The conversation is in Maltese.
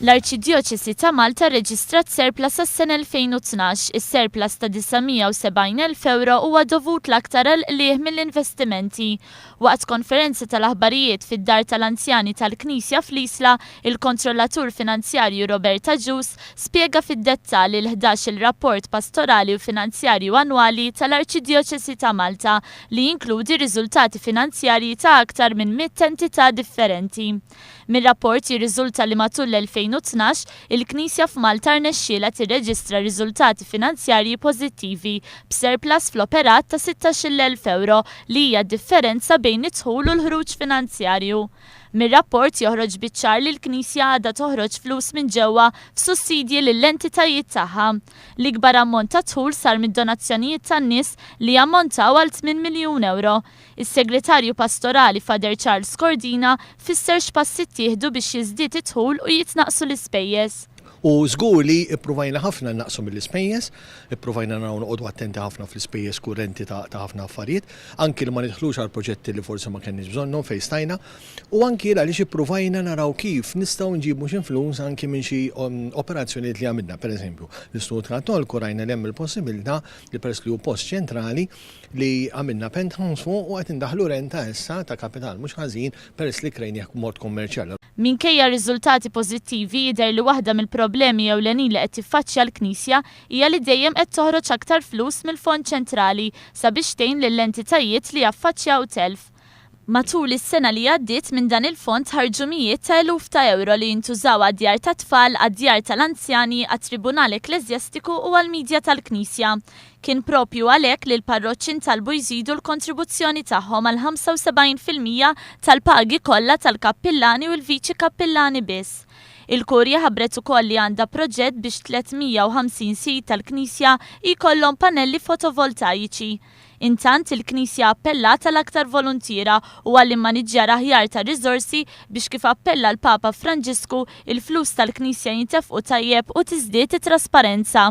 L-Arċidjoċesi ta' Malta rreġistrat surplus għas-sena 2012. Is-surplus ta' 970,000 euro huwa dovut l-aktar għal mill-investimenti. Waqt konferenza tal-aħbarijiet fid-dar tal-anzjani tal-Knisja fl-Isla, il-kontrollatur finanzjarju Roberta Ġus spjega fid-dettall il-11 il-rapport pastorali u finanzjarju annwali tal-Arċidjoċesi ta' Malta li jinkludi riżultati finanzjarji ta' aktar minn 100 entità differenti. Mir-rapport jirriżulta li matul l-2012 il-Knisja f'Malta rnexxiela tirreġistra riżultati finanzjarji pożittivi b'surplus fl-operat ta' 16,000 euro li hija differenza bejn id-dħul u l-ħruġ finanzjarju. Mir-rapport joħroġ biċ-ċar li l-Knisja għadha toħroġ flus minn ġewwa f'sussidji lill-entitajiet tagħha. L-ikbar ammont ta' dħul sar mid-donazzjonijiet tan-nies li ammontaw għal 8 miljun euro. Is-Segretarju Pastorali Father Charles Cordina fisser x'passi ttieħdu biex jiżdied id-dħul u jitnaqsu l-ispejjeż. U żgur li ippruvajna ħafna naqsu mill-ispejjeż, ippruvajna naraw noqogħdu attenti ħafna fl-ispejjeż kurrenti ta' ħafna affarijiet, anki li ma nidħlux għal proġetti li forsi ma kenniex bżonnhom fejn stajna, u anki għaliex ippruvajna naraw kif nistgħu nġibu xi influws anki minn xi operazzjonijiet li għamilna. Pereżempju, l-Istitut Kattoliku rajna hemm il-possibilità li peress li hu post ċentrali li għamilna penthouse fuq u qed indaħħlu renta issa ta' kapital mhux ħażin peress li krejn mod kommerċjali. Minkejja riżultati pożittivi jidher li waħda mill-problemi ewlenin li qed tiffaċċja l-Knisja hija li dejjem qed toħroġ aktar flus mill-Fond Ċentrali sabiex tgħin lill-entitajiet li jaffaċċjaw telf. Matul is-sena li għaddiet minn dan il-fond ħarġu mijiet ta' eluf ta' euro li jintużaw għad-djar ta' tfal, għad-djar tal-anzjani, għat-Tribunal Ekleżjastiku u għall-Midja tal-Knisja. Kien propju għalhekk li l-parroċċi ntalbu jżidu l-kontribuzzjoni tagħhom għal 75% tal-pagi kollha tal-kappillani u l-viċi kappillani biss. Il-Kurja ħabbret ukoll li għandha proġett biex 350 sit tal-Knisja jkollhom pannelli fotovoltaiċi. Intant il-Knisja appellat għal-aktar volontira u għall-immaniġġjar aħjar ta' riżorsi biex kif appella l-Papa Franġisku il-flus tal-Knisja jintefqu tajjeb u tiżdied it-trasparenza.